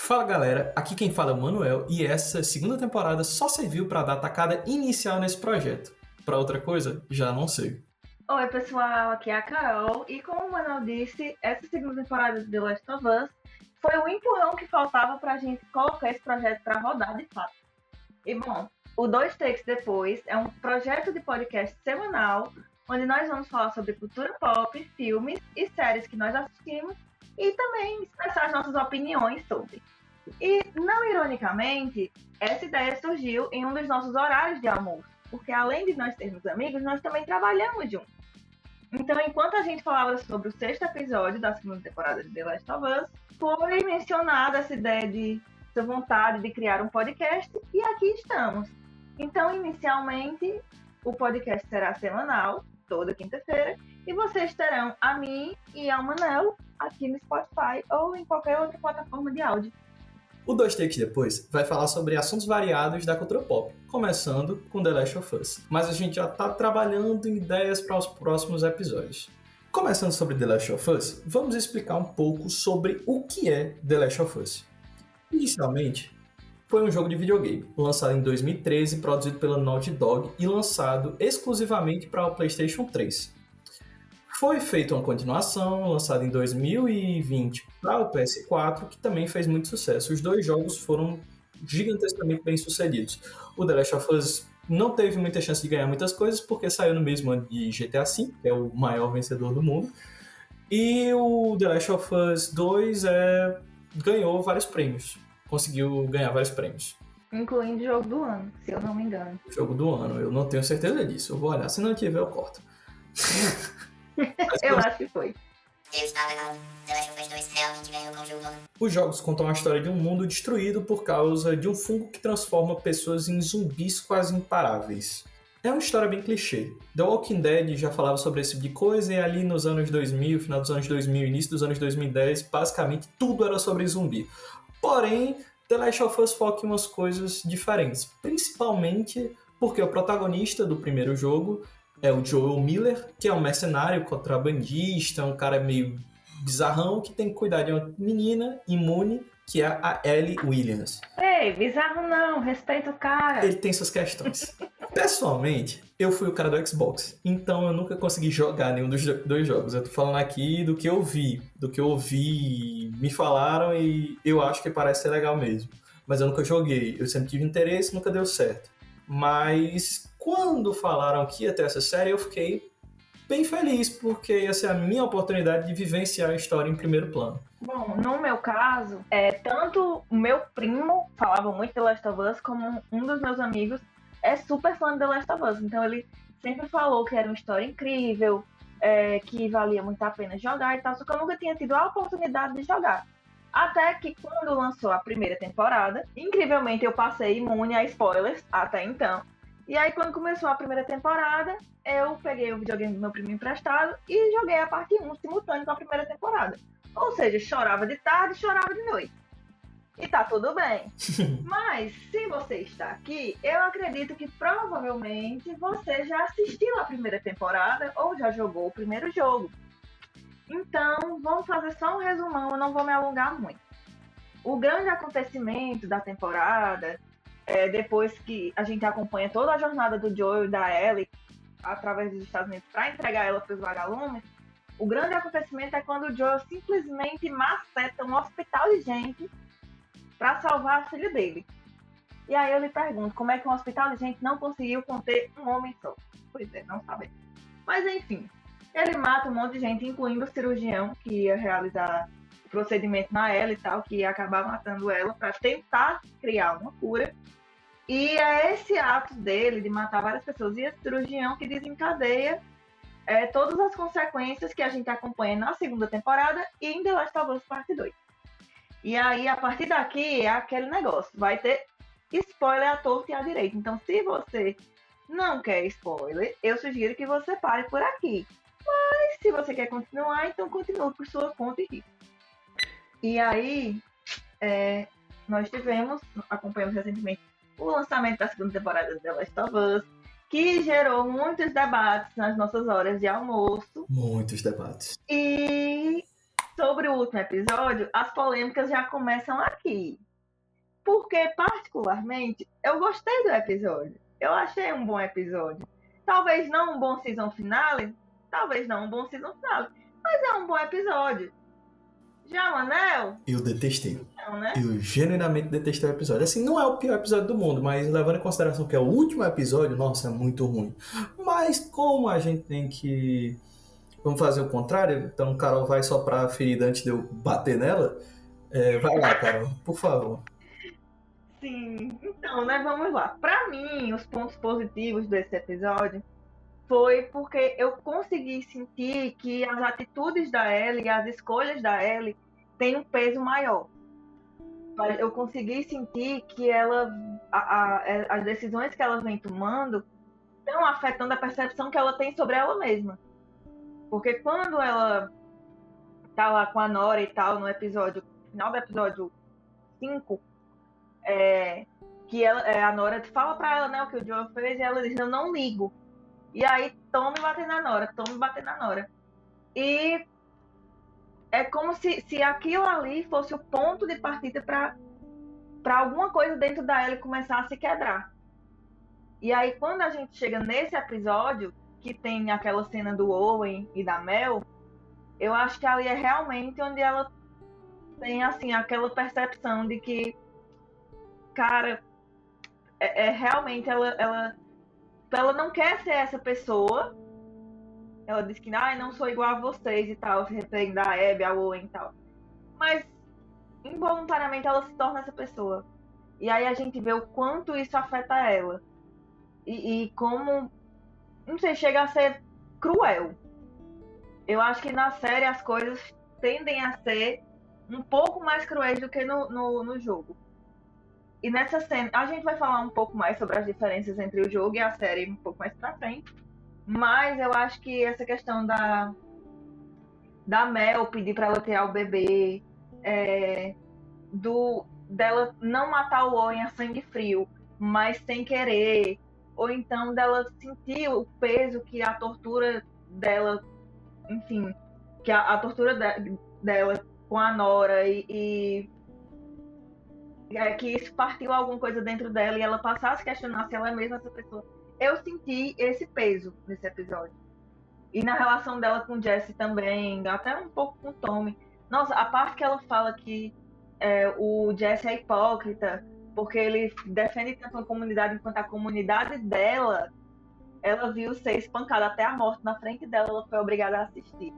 Fala galera, aqui quem fala é o Manuel e essa segunda temporada só serviu para dar a tacada inicial nesse projeto. Para outra coisa, já não sei. Oi, pessoal, aqui é a Carol e como o Manuel disse, essa segunda temporada de The Last of Us foi o empurrão que faltava para a gente colocar esse projeto para rodar de fato. E bom, o Dois Takes Depois é um projeto de podcast semanal onde nós vamos falar sobre cultura pop, filmes e séries que nós assistimos e também expressar as nossas opiniões sobre. E, não ironicamente, essa ideia surgiu em um dos nossos horários de almoço, porque além de nós sermos amigos, nós também trabalhamos juntos. Então, enquanto a gente falava sobre o sexto episódio da segunda temporada de The Last of Us, foi mencionada essa vontade de criar um podcast, e aqui estamos. Então, inicialmente, o podcast será semanal, toda quinta-feira, e vocês terão a mim e ao Manel aqui no Spotify ou em qualquer outra plataforma de áudio. O Dois Takes Depois vai falar sobre assuntos variados da cultura pop, começando com The Last of Us, mas a gente já está trabalhando em ideias para os próximos episódios. Começando sobre The Last of Us, vamos explicar um pouco sobre o que é The Last of Us. Inicialmente, foi um jogo de videogame, lançado em 2013, produzido pela Naughty Dog e lançado exclusivamente para o PlayStation 3. Foi feita uma continuação, lançada em 2020 para o PS4, que também fez muito sucesso. Os dois jogos foram gigantescamente bem sucedidos. O The Last of Us não teve muita chance de ganhar muitas coisas, porque saiu no mesmo ano de GTA V, que é o maior vencedor do mundo. E o The Last of Us 2 ganhou vários prêmios. Conseguiu ganhar vários prêmios. Incluindo o jogo do ano, se eu não me engano. Jogo do ano, eu não tenho certeza disso. Eu vou olhar, se não tiver eu corto. Eu acho que foi. Os jogos contam a história de um mundo destruído por causa de um fungo que transforma pessoas em zumbis quase imparáveis. É uma história bem clichê. The Walking Dead já falava sobre esse tipo de coisa e ali nos anos 2000, final dos anos 2000, início dos anos 2010, basicamente tudo era sobre zumbi. Porém, The Last of Us foca em umas coisas diferentes, principalmente porque o protagonista do primeiro jogo é o Joel Miller, que é um mercenário, contrabandista, um cara meio bizarrão que tem que cuidar de uma menina imune, que é a Ellie Williams. Ei, bizarro não, respeita o cara. Ele tem suas questões. Pessoalmente, eu fui o cara do Xbox, então eu nunca consegui jogar nenhum dos dois jogos. Eu tô falando aqui do que eu vi, me falaram e eu acho que parece ser legal mesmo. Mas eu nunca joguei, eu sempre tive interesse, nunca deu certo. Mas quando falaram que ia ter essa série, eu fiquei bem feliz, porque ia ser a minha oportunidade de vivenciar a história em primeiro plano. Bom, no meu caso, tanto o meu primo falava muito de The Last of Us, como um dos meus amigos é super fã de The Last of Us. Então ele sempre falou que era uma história incrível, que valia muito a pena jogar e tal, só que eu nunca tinha tido a oportunidade de jogar. Até que quando lançou a primeira temporada, incrivelmente eu passei imune a spoilers até então. E aí quando começou a primeira temporada, eu peguei o videogame do meu primo emprestado e joguei a parte 1 simultâneo com a primeira temporada. Ou seja, chorava de tarde, chorava de noite. E tá tudo bem. Mas, se você está aqui, eu acredito que provavelmente você já assistiu a primeira temporada ou já jogou o primeiro jogo. Então, vamos fazer só um resumão, eu não vou me alongar muito. O grande acontecimento da temporada, depois que a gente acompanha toda a jornada do Joel e da Ellie através dos Estados Unidos para entregar ela para os vagalumes, o grande acontecimento é quando o Joel simplesmente maceta um hospital de gente para salvar a filha dele. E aí eu lhe pergunto, como é que um hospital de gente não conseguiu conter um homem só? Pois é, não sabemos. Mas enfim, ele mata um monte de gente, incluindo o cirurgião que ia realizar o procedimento na Ellie e tal, que ia acabar matando ela para tentar criar uma cura. E é esse ato dele de matar várias pessoas e esse cirurgião que desencadeia todas as consequências que a gente acompanha na segunda temporada e em The Last of Us Parte 2. E aí, a partir daqui, é aquele negócio. Vai ter spoiler à torta e à direita. Então, se você não quer spoiler, eu sugiro que você pare por aqui. Mas, se você quer continuar, então continue por sua conta e risco. E aí, nós acompanhamos recentemente o lançamento da segunda temporada de The Last of Us, que gerou muitos debates nas nossas horas de almoço. Muitos debates. E sobre o último episódio, as polêmicas já começam aqui. Porque, particularmente, eu gostei do episódio. Eu achei um bom episódio. Talvez não um bom season finale, talvez não um bom season finale, mas é um bom episódio. Já o Anel? Eu detestei. Não, né? Eu genuinamente detestei o episódio. Assim, não é o pior episódio do mundo, mas levando em consideração que é o último episódio, nossa, é muito ruim. Mas como a gente tem que... Vamos fazer o contrário? Então, Carol vai soprar a ferida antes de eu bater nela. Vai lá, Carol, por favor. Sim. Então, né, vamos lá. Pra mim, os pontos positivos desse episódio foi porque eu consegui sentir que as atitudes da Ellie e as escolhas da Ellie têm um peso maior. Eu consegui sentir que ela, as decisões que ela vem tomando estão afetando a percepção que ela tem sobre ela mesma. Porque quando ela tá lá com a Nora e tal, no episódio, final do episódio 5, que a Nora fala pra ela, né, o que o Joel fez, e ela diz, eu não ligo. E aí, tome bater na Nora, tome bater na Nora. E é como se aquilo ali fosse o ponto de partida para alguma coisa dentro da Ellie começar a se quebrar. E aí, quando a gente chega nesse episódio, que tem aquela cena do Owen e da Mel, eu acho que ali é realmente onde ela tem, assim, aquela percepção de que, cara, realmente ela não quer ser essa pessoa. Ela diz que não sou igual a vocês e tal, se referindo a Abby, a Owen e tal. Mas, involuntariamente, ela se torna essa pessoa. E aí a gente vê o quanto isso afeta ela. E como, não sei, chega a ser cruel. Eu acho que na série as coisas tendem a ser um pouco mais cruéis do que no jogo. E nessa cena, a gente vai falar um pouco mais sobre as diferenças entre o jogo e a série um pouco mais pra frente. Mas eu acho que essa questão da Mel pedir pra ela tirar o bebê, dela não matar o Owen a sangue frio, mas sem querer, ou então dela sentir o peso que a tortura dela, enfim, que a tortura dela com a Nora e que isso partiu alguma coisa dentro dela e ela passar a se questionar se ela é mesmo essa pessoa. Eu senti esse peso nesse episódio. E na relação dela com o Jesse também, até um pouco com o Tommy. Nossa, a parte que ela fala que o Jesse é hipócrita, porque ele defende tanto a comunidade, enquanto a comunidade dela, ela viu ser espancada até a morte na frente dela, ela foi obrigada a assistir.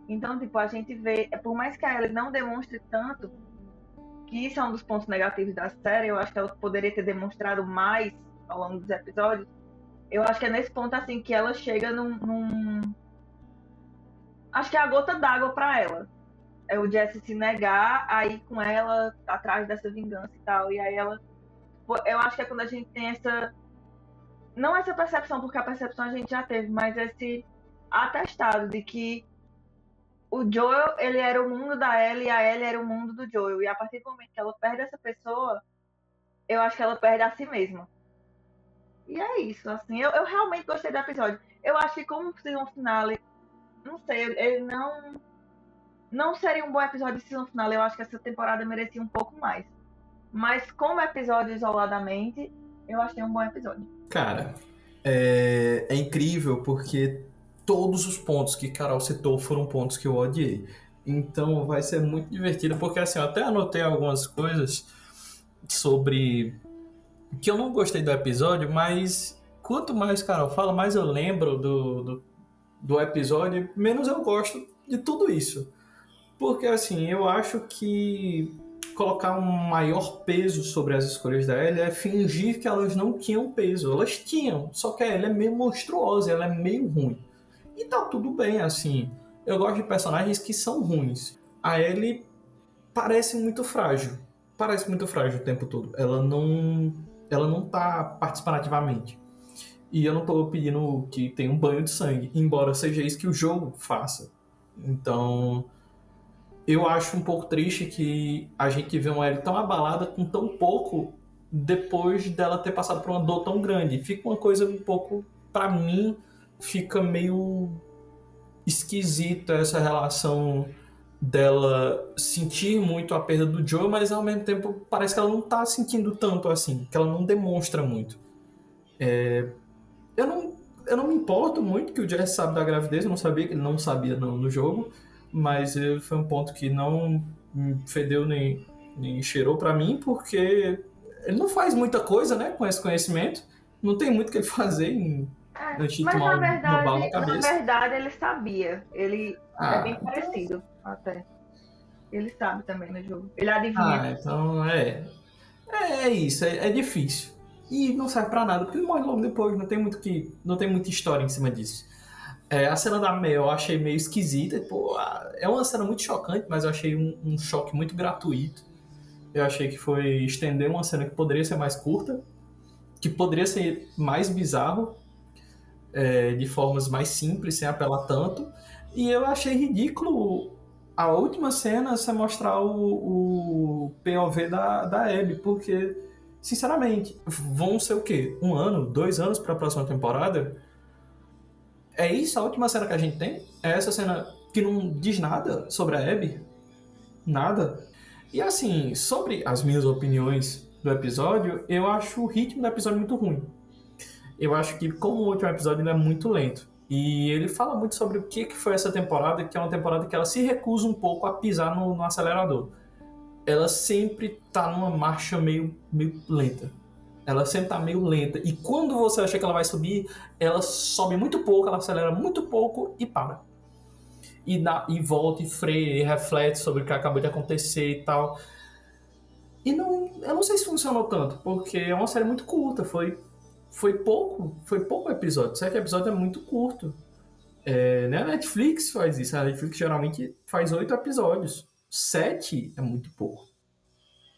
Então, tipo, a gente vê, por mais que a Ellie não demonstre tanto, que isso é um dos pontos negativos da série, eu acho que ela poderia ter demonstrado mais ao longo dos episódios. Eu acho que é nesse ponto, assim, que ela chega num... Acho que é a gota d'água pra ela. É o Jesse se negar a ir com ela atrás dessa vingança e tal. E aí ela... Eu acho que é quando a gente tem essa... Não essa percepção, porque a percepção a gente já teve, mas esse atestado de que o Joel, ele era o mundo da Ellie e a Ellie era o mundo do Joel. E a partir do momento que ela perde essa pessoa, eu acho que ela perde a si mesma. E é isso, assim. Eu realmente gostei do episódio. Eu acho que como season finale, não sei, ele não seria um bom episódio de season finale. Eu acho que essa temporada merecia um pouco mais. Mas como episódio isoladamente, eu achei um bom episódio. Cara, é incrível porque todos os pontos que Carol citou foram pontos que eu odiei. Então vai ser muito divertido, porque assim, eu até anotei algumas coisas sobre que eu não gostei do episódio, mas quanto mais Carol fala, mais eu lembro do episódio, menos eu gosto de tudo isso. Porque assim, eu acho que colocar um maior peso sobre as escolhas da Ellie é fingir que elas não tinham peso. Elas tinham, só que a Ellie é meio monstruosa, ela é meio ruim. E tá tudo bem, assim. Eu gosto de personagens que são ruins. A Ellie parece muito frágil. Parece muito frágil o tempo todo. Ela não tá participando ativamente. E eu não tô pedindo que tenha um banho de sangue, embora seja isso que o jogo faça. Então, eu acho um pouco triste que a gente vê uma Ellie tão abalada com tão pouco depois dela ter passado por uma dor tão grande. Fica uma coisa um pouco, pra mim, fica meio esquisita essa relação dela sentir muito a perda do Joe, mas ao mesmo tempo parece que ela não tá sentindo tanto assim, que ela não demonstra muito. Eu não, eu não me importo muito que o Jesse sabe da gravidez, eu não sabia que ele não sabia no jogo, mas foi um ponto que não me fedeu nem cheirou pra mim, porque ele não faz muita coisa, né, com esse conhecimento, não tem muito o que ele fazer antes de Mas tomar uma bala na na cabeça. verdade ele sabia. Ele é bem Ah, então, parecido até. Ele sabe também no jogo. Ele adivinha. então é isso, é difícil. E não serve pra nada, porque ele morre logo depois, não tem muita história em cima disso. A cena da Mel eu achei meio esquisita. Pô, é uma cena muito chocante, mas eu achei um choque muito gratuito. Eu achei que foi estender uma cena que poderia ser mais curta, que poderia ser mais bizarro, de formas mais simples, sem apelar tanto. E eu achei ridículo a última cena você mostrar o POV da Abby, porque, sinceramente, vão ser o quê? 1 ano, 2 anos para a próxima temporada? É isso a última cena que a gente tem? É essa cena que não diz nada sobre a Abby? Nada. E assim, sobre as minhas opiniões do episódio, eu acho o ritmo do episódio muito ruim. Eu acho que, como o último episódio, ele é muito lento. E ele fala muito sobre o que foi essa temporada, que é uma temporada que ela se recusa um pouco a pisar no acelerador. Ela sempre tá numa marcha meio lenta. Ela sempre tá meio lenta. E quando você acha que ela vai subir, ela sobe muito pouco, ela acelera muito pouco e para. E volta e freia e reflete sobre o que acabou de acontecer e tal. E não, eu não sei se funcionou tanto, porque é uma série muito curta. Foi pouco episódio. Certo? O episódio é muito curto. Nem a Netflix faz isso. A Netflix geralmente faz 8 episódios. 7 é muito pouco.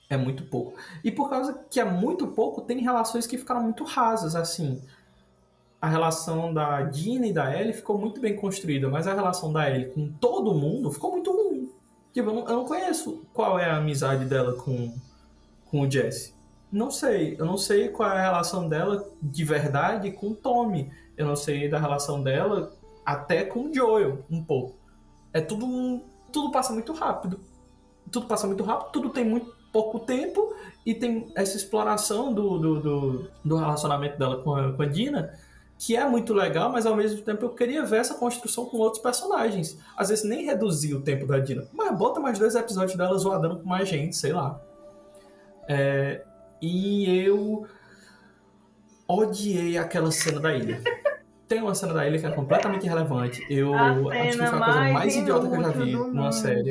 É muito pouco. E por causa que é muito pouco, tem relações que ficaram muito rasas, assim. A relação da Dina e da Ellie ficou muito bem construída, mas a relação da Ellie com todo mundo ficou muito ruim. Tipo, eu não conheço qual é a amizade dela com o Jesse. Eu não sei qual é a relação dela de verdade com o Tommy. Eu não sei da relação dela até com o Joel, um pouco. É tudo passa muito rápido. Tudo passa muito rápido, tudo tem muito pouco tempo e tem essa exploração do relacionamento dela com a Dina, que é muito legal, mas ao mesmo tempo eu queria ver essa construção com outros personagens. Às vezes nem reduzir o tempo da Dina, mas bota mais 2 episódios dela zoadando com mais gente, sei lá. E eu odiei aquela cena da ilha. Tem uma cena da ilha que é completamente irrelevante. A Eu acho que cena foi a coisa mais mais idiota que eu já inútil vi do numa mundo. série.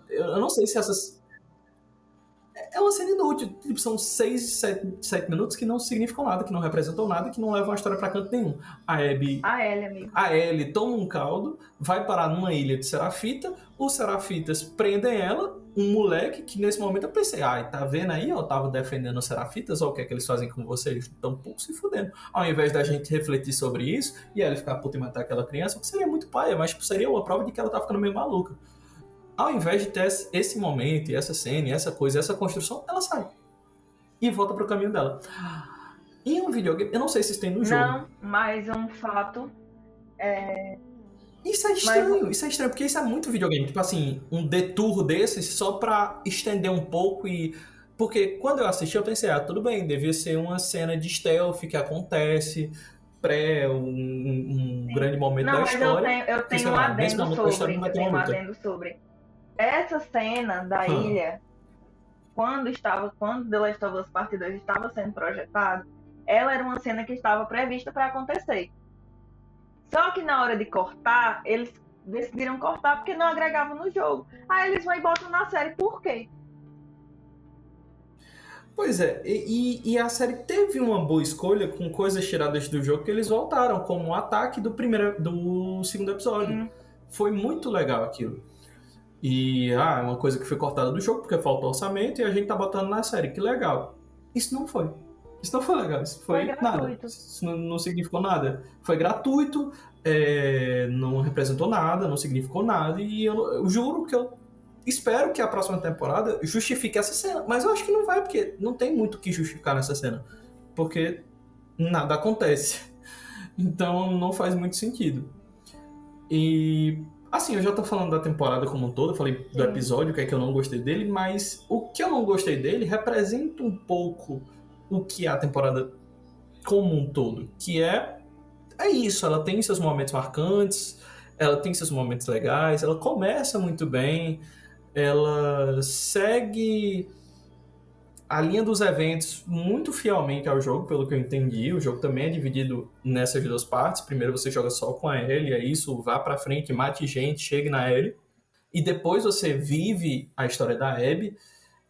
Eu não sei se essas. É uma cena inútil. Tipo, são 6, 7 minutos que não significam nada, que não representam nada, que não levam a história pra canto nenhum. A Abby A Ellie, amigo. A Ellie toma um caldo, vai parar numa ilha de Serafita, os Serafitas prendem ela, um moleque que nesse momento eu pensei, ai, tá vendo aí, ó, tava defendendo os Serafitas, ó, o que é que eles fazem com vocês? Estão pouco se fudendo. Ao invés da gente refletir sobre isso, e ela ficar puta e matar aquela criança, que seria muito paia, mas tipo, seria uma prova de que ela tá ficando meio maluca. Ao invés de ter esse momento, e essa cena, e essa coisa, essa construção, ela sai. E volta pro caminho dela. Em um videogame, eu não sei se isso tem no jogo. Não, mais um fato. Mais um... Isso é estranho, porque isso é muito videogame. Tipo assim, um detour desses só pra estender um pouco e. Porque quando eu assisti, eu pensei, tudo bem, devia ser uma cena de stealth que acontece pré um Sim. grande momento Não, da mas história, eu que tenho sei um lá, nesse adendo momento da história não sobre. vai Eu ter uma tenho um luta. adendo sobre. Essa cena da Hã. ilha, quando The Last of Us Part 2 estava sendo projetado, ela era uma cena que estava prevista para acontecer. Só que na hora de cortar, eles decidiram cortar porque não agregavam no jogo. Aí eles vão e botam na série. Por quê? Pois é, e a série teve uma boa escolha com coisas tiradas do jogo que eles voltaram, como o ataque do segundo episódio. Foi muito legal aquilo. E, é uma coisa que foi cortada do jogo porque faltou orçamento e a gente tá botando na série. Que legal. Isso não foi. Isso não foi legal. Isso Foi foi nada. gratuito. Isso não significou nada. Foi gratuito, não representou nada, não significou nada. E eu juro que eu espero que a próxima temporada justifique essa cena. Mas eu acho que não vai, porque não tem muito o que justificar nessa cena. Porque nada acontece. Então não faz muito sentido. E Assim, eu já tô falando da temporada como um todo, eu falei do episódio, o que é que eu não gostei dele, mas o que eu não gostei dele representa um pouco o que é a temporada como um todo, que é isso, ela tem seus momentos marcantes, ela tem seus momentos legais, ela começa muito bem, ela segue a linha dos eventos muito fielmente ao jogo, pelo que eu entendi. O jogo também é dividido nessas duas partes. Primeiro você joga só com a Ellie, é isso, vá pra frente, mate gente, chegue na Ellie. E depois você vive a história da Abby.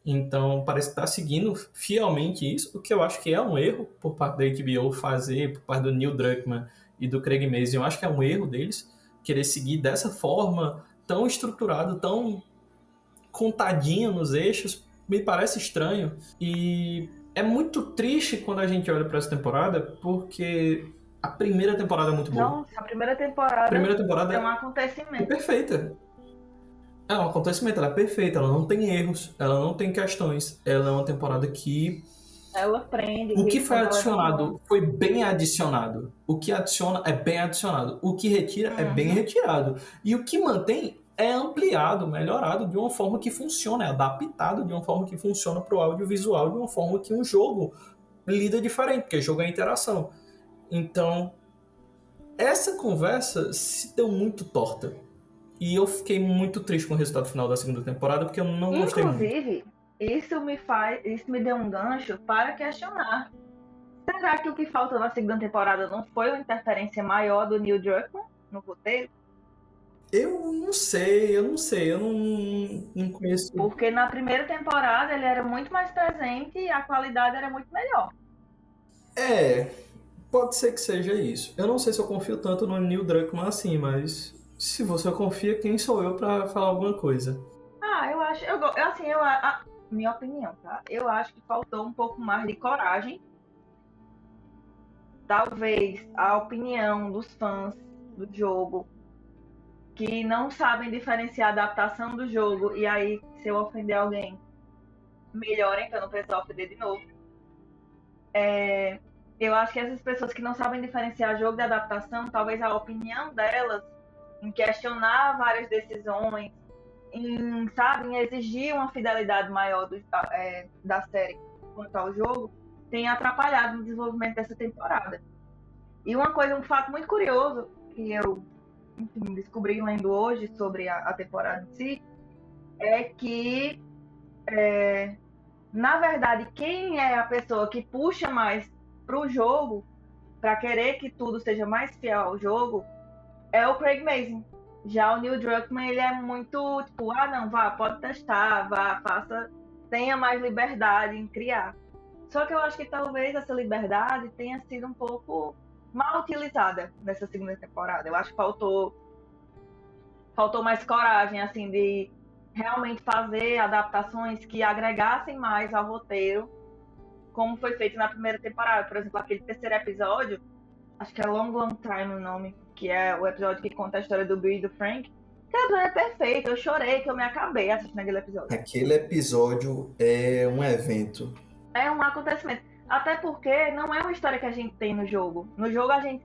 Então parece que tá seguindo fielmente isso, o que eu acho que é um erro por parte da HBO fazer, por parte do Neil Druckmann e do Craig Mazin. Eu acho que é um erro deles querer seguir dessa forma, tão estruturado, tão contadinho nos eixos, me parece estranho. E é muito triste quando a gente olha para essa temporada, porque a primeira temporada é muito boa. Nossa, a primeira A primeira temporada é um temporada é acontecimento. perfeita. É um acontecimento, ela é perfeita, ela não tem erros, ela não tem questões. Ela é uma temporada que Ela prende, o o que foi ritmo dela é muito bom. adicionado foi bem adicionado. O que adiciona é bem adicionado. O que retira é bem Uhum. retirado. E o que mantém é ampliado, melhorado de uma forma que funciona, é adaptado de uma forma que funciona para o audiovisual, de uma forma que um jogo lida diferente, porque jogo é interação. Então, essa conversa se deu muito torta. E eu fiquei muito triste com o resultado final da segunda temporada, porque eu não gostei muito. Inclusive, isso me deu um gancho para questionar. Será que o que falta na segunda temporada não foi uma interferência maior do Neil Druckmann no roteiro? Eu não conheço. Porque na primeira temporada ele era muito mais presente e a qualidade era muito melhor. É, pode ser que seja isso. Eu não sei se eu confio tanto no Neil Druckmann assim, mas se você confia, quem sou eu pra falar alguma coisa? Ah, eu acho, assim, minha opinião, tá? Eu acho que faltou um pouco mais de coragem. Talvez a opinião dos fãs do jogo que não sabem diferenciar a adaptação do jogo e aí se eu ofender alguém, melhorem pra eu não precisar ofender de novo. Eu acho que essas pessoas que não sabem diferenciar jogo da adaptação, talvez a opinião delas em questionar várias decisões, em, sabe, em exigir uma fidelidade maior da série quanto ao jogo, tem atrapalhado no desenvolvimento dessa temporada. E uma coisa, um fato muito curioso que eu, enfim, descobri lendo hoje sobre a temporada em si, é que, na verdade, quem é a pessoa que puxa mais pro jogo, para querer que tudo seja mais fiel ao jogo, é o Craig Mazin. Já o Neil Druckmann, ele é muito tipo, não, vá, pode testar, vá, faça, tenha mais liberdade em criar. Só que eu acho que talvez essa liberdade tenha sido um pouco mal utilizada nessa segunda temporada. Eu acho que faltou mais coragem, assim, de realmente fazer adaptações que agregassem mais ao roteiro, como foi feito na primeira temporada. Por exemplo, aquele terceiro episódio, acho que é Long Long Time o nome, que é o episódio que conta a história do Bill e do Frank. Aquele episódio é perfeito, eu chorei que eu me acabei assistindo aquele episódio. Aquele episódio é um evento. É um acontecimento. Até porque não é uma história que a gente tem no jogo. No jogo a gente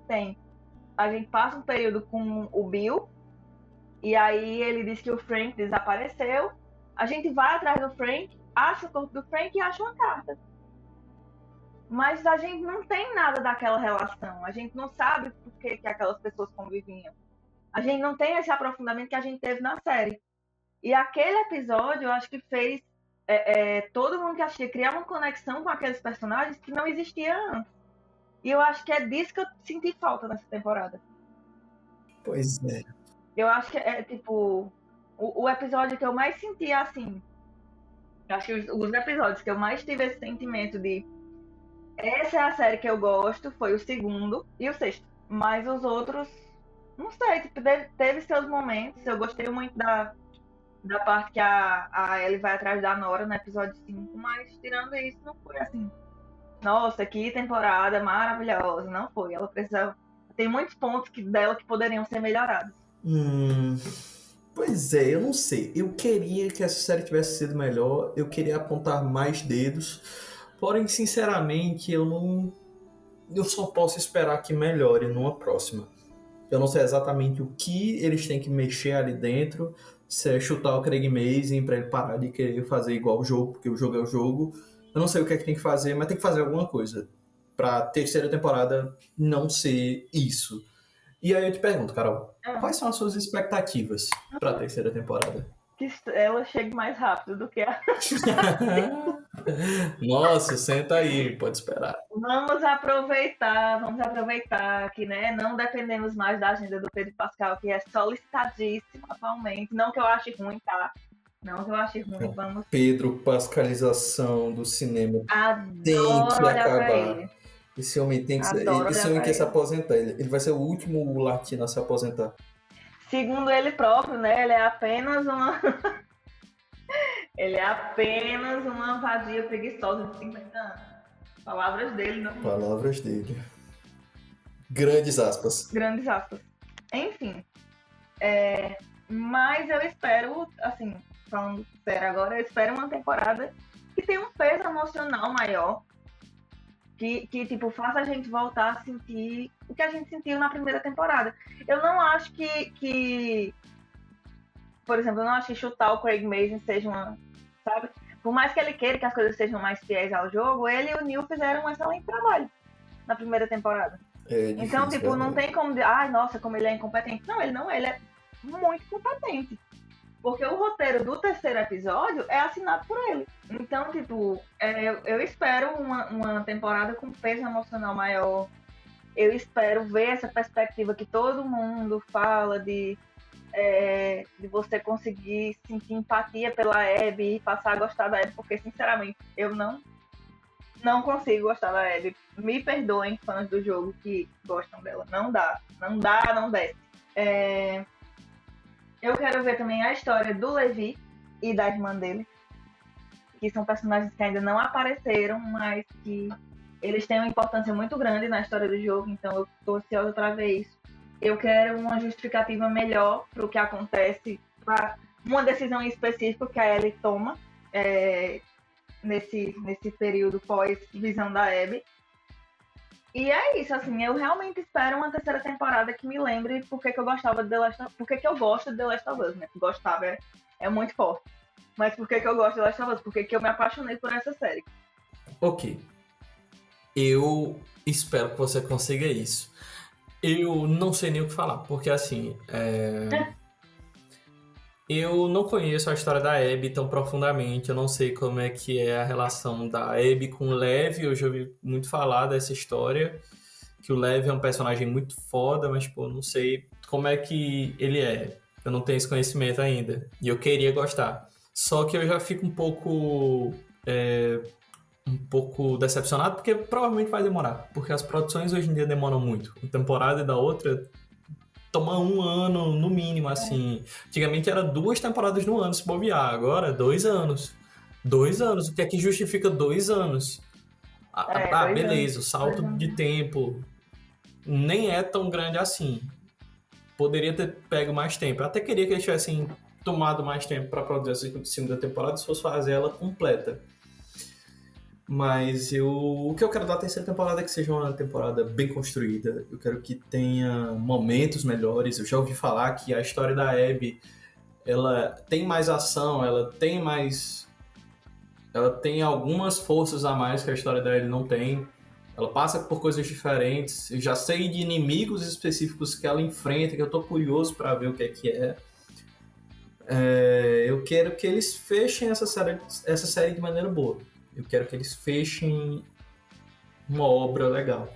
passa um período com o Bill, e aí ele diz que o Frank desapareceu. A gente vai atrás do Frank, acha o corpo do Frank e acha uma carta. Mas a gente não tem nada daquela relação. A gente não sabe por que aquelas pessoas conviviam. A gente não tem esse aprofundamento que a gente teve na série. E aquele episódio, eu acho que fez todo mundo que assistia criar uma conexão com aqueles personagens que não existia antes. E eu acho que é disso que eu senti falta nessa temporada. Pois é. Eu acho que é tipo o episódio que eu mais senti assim. Eu acho que os episódios que eu mais tive esse sentimento de essa é a série que eu gosto, foi o segundo e o sexto. Mas os outros, não sei, tipo, teve seus momentos. Eu gostei muito da parte que a Ellie vai atrás da Nora no episódio 5, mas tirando isso, não foi assim. Nossa, que temporada maravilhosa. Não foi. Ela precisa. Tem muitos pontos dela que poderiam ser melhorados. Pois é, eu não sei. Eu queria que essa série tivesse sido melhor, eu queria apontar mais dedos, porém, sinceramente, eu só posso esperar que melhore numa próxima. Eu não sei exatamente o que eles têm que mexer ali dentro, se é chutar o Craig Mazin pra ele parar de querer fazer igual o jogo, porque o jogo é o jogo. Eu não sei o que é que tem que fazer, mas tem que fazer alguma coisa pra terceira temporada não ser isso. E aí eu te pergunto, Carol, quais são as suas expectativas pra terceira temporada? Que ela chegue mais rápido do que a. Nossa, senta aí, pode esperar. Vamos aproveitar que, né, não dependemos mais da agenda do Pedro Pascal, que é solicitadíssimo atualmente. Não que eu ache ruim, tá? Não que eu ache ruim, vamos. Pedro Pascalização do cinema tem Adoro que olhar pra acabar. ele. Esse homem tem que Adoro esse olhar homem pra quer se ele. aposentar. Ele vai ser o último latino a se aposentar. Segundo ele próprio, né, ele é apenas uma. Ele é apenas uma vadia preguiçosa de 50 anos. Palavras dele, não. Palavras dele. Grandes aspas. Grandes aspas. Enfim. Mas eu espero, assim, falando sério agora, eu espero uma temporada que tenha um peso emocional maior. Que tipo, faça a gente voltar a sentir o que a gente sentiu na primeira temporada. Eu não acho que por exemplo, eu não acho que chutar o Craig Mazin seja uma, sabe? Por mais que ele queira que as coisas sejam mais fiéis ao jogo, ele e o Neil fizeram um excelente trabalho na primeira temporada. É difícil, então, tipo, não tem como dizer, ai, nossa, como ele é incompetente. Não, ele é muito competente. Porque o roteiro do terceiro episódio é assinado por ele. Então, tipo, eu espero uma temporada com peso emocional maior. Eu espero ver essa perspectiva que todo mundo fala de você conseguir sentir empatia pela Abby e passar a gostar da Abby, porque, sinceramente, eu não consigo gostar da Abby. Me perdoem, fãs do jogo que gostam dela. Não dá, não desce. Eu quero ver também a história do Levi e da irmã dele, que são personagens que ainda não apareceram, mas que eles têm uma importância muito grande na história do jogo, então eu tô ansiosa para ver isso. Eu quero uma justificativa melhor para o que acontece, para uma decisão em específico que a Ellie toma nesse período pós-visão da Abby. E é isso, assim, eu realmente espero uma terceira temporada que me lembre por que eu gostava de The Last of Us, por que eu gosto de The Last of Us, né? Gostava é muito forte. Mas por que eu gosto de The Last of Us? Por que eu me apaixonei por essa série? Ok. Eu espero que você consiga isso. Eu não sei nem o que falar, porque assim, eu não conheço a história da Abby tão profundamente, eu não sei como é que é a relação da Abby com o Lev, eu já ouvi muito falar dessa história, que o Lev é um personagem muito foda, mas, pô, não sei como é que ele é. Eu não tenho esse conhecimento ainda, e eu queria gostar. Só que eu já fico um pouco decepcionado, porque provavelmente vai demorar, porque as produções hoje em dia demoram muito. Uma temporada e da outra toma 1 ano, no mínimo, assim. Antigamente era 2 temporadas no ano, se bobear. Agora, 2 anos. 2 anos. O que é que justifica 2 anos? Beleza, o salto de tempo nem é tão grande assim. Poderia ter pego mais tempo. Eu até queria que eles tivessem tomado mais tempo para produzir a segunda temporada se fosse fazer ela completa. Mas o que eu quero da terceira temporada é que seja uma temporada bem construída. Eu quero que tenha momentos melhores. Eu já ouvi falar que a história da Abby, ela tem mais ação, ela tem algumas forças a mais que a história da Ellie não tem. Ela passa por coisas diferentes. Eu já sei de inimigos específicos que ela enfrenta, que eu tô curioso para ver o que é. Eu quero que eles fechem essa série de maneira boa. Eu quero que eles fechem uma obra legal.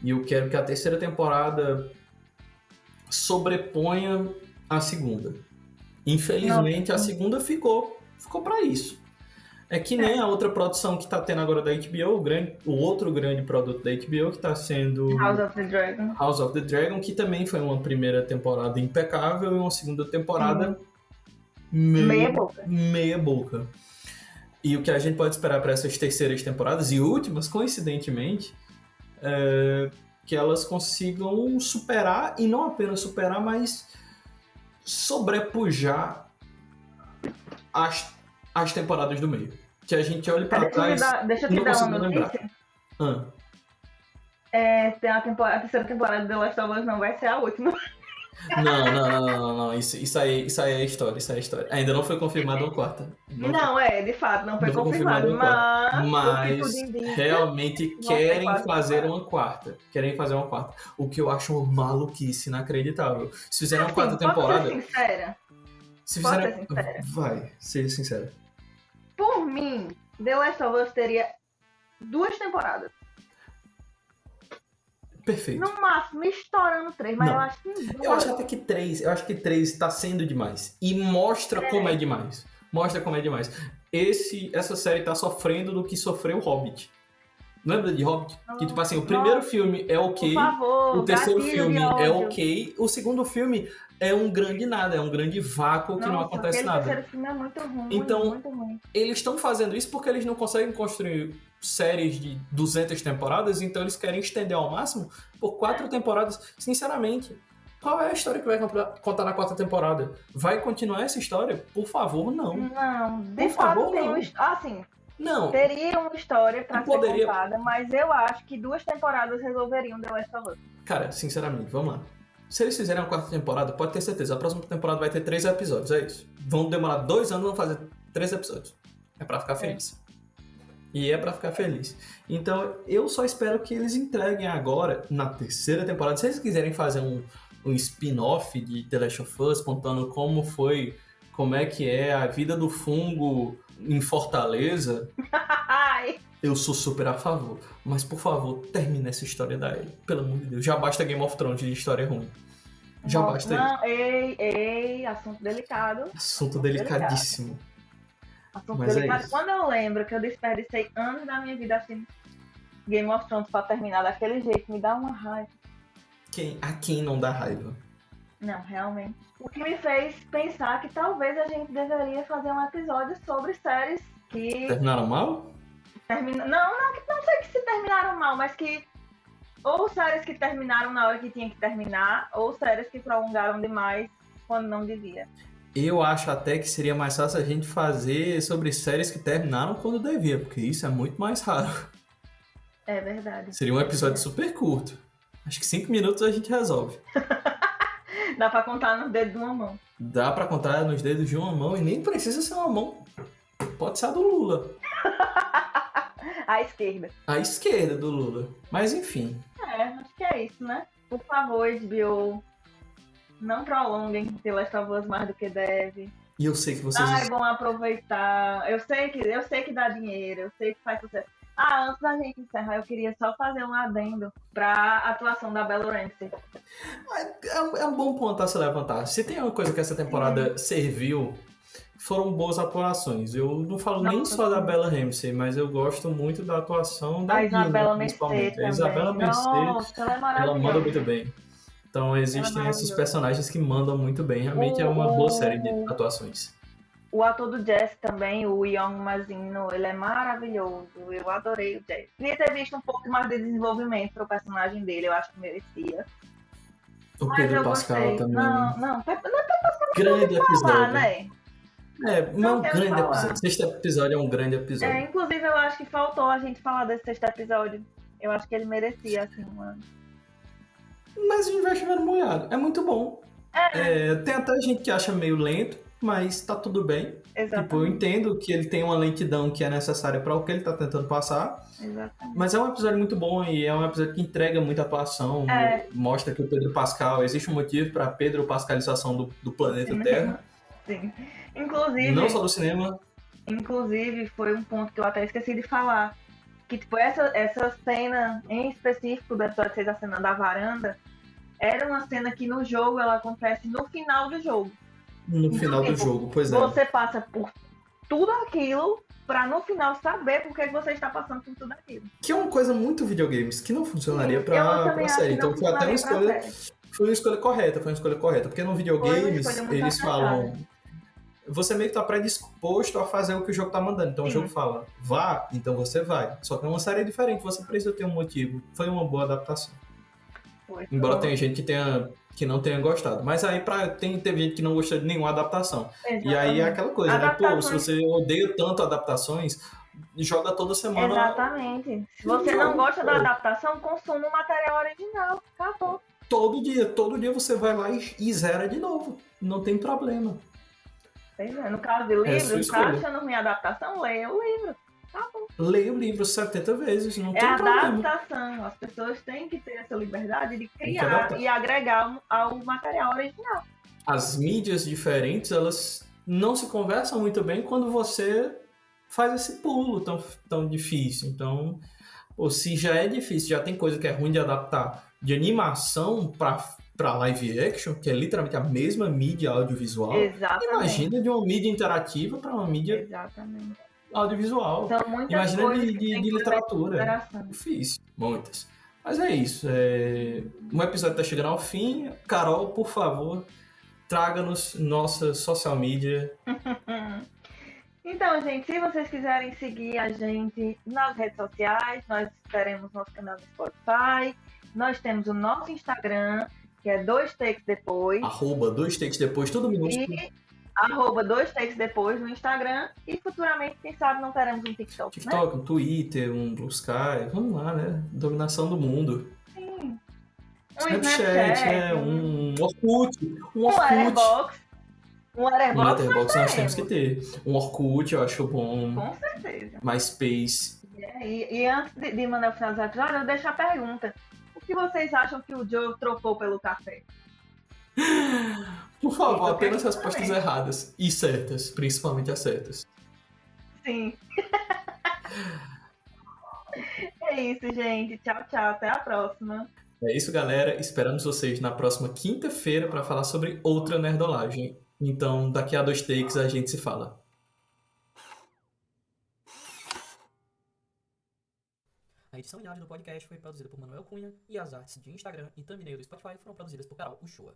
E eu quero que a terceira temporada sobreponha a segunda. Infelizmente, a segunda ficou para isso. É que nem a outra produção que tá tendo agora da HBO, o outro grande produto da HBO, que tá sendo House of the Dragon, que também foi uma primeira temporada impecável e uma segunda temporada meia boca. E o que a gente pode esperar para essas terceiras temporadas e últimas, coincidentemente, é que elas consigam superar, e não apenas superar, mas sobrepujar as temporadas do meio. Que a gente olhe para trás. Deixa eu te dar uma notícia. Tem a terceira temporada de The Last of Us não vai ser a última. Não. Isso aí é história, isso aí é história. Ainda não foi confirmada uma quarta. Não, de fato, não foi Não foi confirmado, confirmada uma quarta. mas o que tudo Mas indica, realmente vão ser querem quase fazer temporadas. uma quarta. Querem fazer uma quarta. O que eu acho uma maluquice inacreditável. Se fizerem uma quarta Assim, posso ser temporada. sincera? Se Posso ser fizerem. sincera? Vai, seja sincero. Por mim, The Last of Us teria 2 temporadas. Perfeito. No máximo, estourando 3, mas Não. eu acho que Eu acho 2. até que 3. Eu acho que 3 tá sendo demais. E mostra como é demais. Mostra como é demais. Essa série tá sofrendo do que sofreu o Hobbit. Lembra de Hobbit? Que, tipo assim, o primeiro Nossa, filme é por ok, o favor, terceiro gatilho de filme é ódio. ok, o segundo filme é um grande nada, é um grande vácuo que não Nossa, acontece aquele nada. terceiro filme é muito ruim, Então, muito ruim. eles estão fazendo isso porque eles não conseguem construir séries de 200 temporadas, então eles querem estender ao máximo por 4 temporadas. Sinceramente, qual é a história que vai contar na quarta temporada? Vai continuar essa história? Por favor, não. Não, de Por fato favor, tem não. assim, Não, teria uma história pra ser poderia. contada, mas eu acho que 2 temporadas resolveriam The Last of Us. Cara, sinceramente, vamos lá. Se eles fizerem a quarta temporada, pode ter certeza, a próxima temporada vai ter 3 episódios, é isso. Vão demorar 2 anos, vão fazer 3 episódios. É pra ficar feliz. E é pra ficar feliz. Então, eu só espero que eles entreguem agora, na terceira temporada, se eles quiserem fazer um spin-off de The Last of Us, contando como é que é a vida do fungo em Fortaleza, Ai, eu sou super a favor. Mas, por favor, termine essa história da Ellie. Pelo amor de Deus. Já basta Game of Thrones de história ruim. Já basta isso. não, ei, assunto delicado. Assunto delicadíssimo. Assunto Mas é delicado. isso. Quando eu lembro que eu desperdicei anos da minha vida assistindo Game of Thrones pra terminar daquele jeito, me dá uma raiva. A quem não dá raiva? Não, realmente. O que me fez pensar que talvez a gente deveria fazer um episódio sobre séries que Terminaram mal? terminam. Não sei que se terminaram mal, mas que. Ou séries que terminaram na hora que tinha que terminar, ou séries que prolongaram demais quando não devia. Eu acho até que seria mais fácil a gente fazer sobre séries que terminaram quando devia, porque isso é muito mais raro. É verdade. Seria um episódio super curto. Acho que 5 minutos a gente resolve. Dá pra contar nos dedos de uma mão. Dá pra contar nos dedos de uma mão e nem precisa ser uma mão. Pode ser a do Lula. À esquerda. A esquerda do Lula. Mas enfim. Acho que é isso, né? Por favor, HBO, não prolonguem The Last of Us mais do que deve. E eu sei que vocês. Ai, vão aproveitar. Eu sei que dá dinheiro, eu sei que faz sucesso. Antes da gente encerrar, eu queria só fazer um adendo pra atuação da Bella Ramsey. É um bom ponto a se levantar. Se tem uma coisa que essa temporada serviu, foram boas atuações. Eu não falo nem Nossa, só da sim. Bella Ramsey, mas eu gosto muito da atuação da A Dina, Isabela Merced principalmente. também. A Isabela Merced, Nossa, ela é ela maravilhosa. manda muito bem. Então existem esses maravilhosa. personagens que mandam muito bem. Realmente é uma boa série de atuações. O ator do Jess também, o Young Mazino, ele é maravilhoso. Eu adorei o Jess. Queria ter visto um pouco mais de desenvolvimento pro personagem dele, eu acho que merecia. O Mas Pedro eu Pascal gostei. também. Não, Grande falar, episódio. né? Não é um quero grande falar. episódio. O sexto episódio é um grande episódio. Inclusive, eu acho que faltou a gente falar desse sexto episódio. Eu acho que ele merecia, assim, uma... Mas o universo era molhado. É muito bom. Tem até gente que acha meio lento, mas tá tudo bem. Exatamente. Tipo, eu entendo que ele tem uma lentidão que é necessária para o que ele tá tentando passar. Exatamente. Mas é um episódio muito bom e é um episódio que entrega muita atuação. Mostra que o Pedro Pascal... Existe um motivo para Pedro Pascalização do planeta Terra. Sim. Inclusive... Não só do cinema. Inclusive, foi um ponto que eu até esqueci de falar. Que, tipo, essa cena em específico do episódio 6, a cena da varanda, era uma cena que no jogo ela acontece no final do jogo. No Então, final do tipo, jogo, pois é. Você passa por tudo aquilo pra no final saber por que você está passando por tudo aquilo. Que é uma coisa muito videogames, que não funcionaria Eu pra também série. acho que não Então foi até uma funcionaria pra escolha. série. Foi uma escolha correta. Porque no Foi uma videogames, escolha muito eles falam. acertada. Você meio que tá predisposto a fazer o que o jogo tá mandando. Então o jogo fala, vá, então você vai. Só que é uma série diferente, você precisa ter um motivo. Foi uma boa adaptação. Embora tenha gente que não tenha gostado. Mas aí teve gente que não gostou de nenhuma adaptação. Exatamente. E aí é aquela coisa, né? Pô, se Adaptações- você odeia tanto adaptações, joga toda semana. Exatamente. Se você não gosta da adaptação, consuma o material original. Acabou. Todo dia você vai lá e zera de novo. Não tem problema. No caso de É a sua livros, tá escolha. achando ruim a adaptação? Leia o livro. Acabou. Leia o livro 70 vezes, não É tem problema. adaptação. As pessoas têm que ter essa liberdade de Tem que criar adaptar. e agregar ao material original. As mídias diferentes, elas não se conversam muito bem quando você faz esse pulo tão difícil. Então, ou se já é difícil, já tem coisa que é ruim de adaptar de animação para live action, que é literalmente a mesma mídia audiovisual. Exatamente. Imagina de uma mídia interativa para uma mídia Exatamente. audiovisual. São muitas Imagina coisas de, que tem de que levar em literatura. consideração. Difícil, muitas. Mas é isso. Um episódio está chegando ao fim. Carol, por favor, traga-nos nossa social media. Então, gente, se vocês quiserem seguir a gente nas redes sociais, nós teremos nosso canal no Spotify, nós temos o nosso Instagram, que é 2takesdepois, @2takesdepois, tudo minúsculo. e @2takesdepois no Instagram, e futuramente, quem sabe, não teremos um TikTok, né? TikTok, um Twitter, um Blue Sky, vamos lá, né? Dominação do mundo. Sim. Snapchat, um Orkut. Um Um Letterboxd. Um Letterboxd nós temos que ter. Um Orkut, eu acho bom. Com certeza. MySpace. E antes de mandar o final do episódio, eu deixo a pergunta. O que vocês acham que o Joe trocou pelo café? Por favor, Isso, apenas eu respostas também. erradas. E certas, principalmente as certas. Sim. É isso, gente. Tchau, tchau. Até a próxima. É isso, galera. Esperamos vocês na próxima quinta-feira para falar sobre outra nerdolagem. Então, daqui a 2 takes a gente se fala. A edição e áudio do podcast foi produzida por Manuel Cunha e as artes de Instagram e thumbnail do Spotify foram produzidas por Carol Uchoa.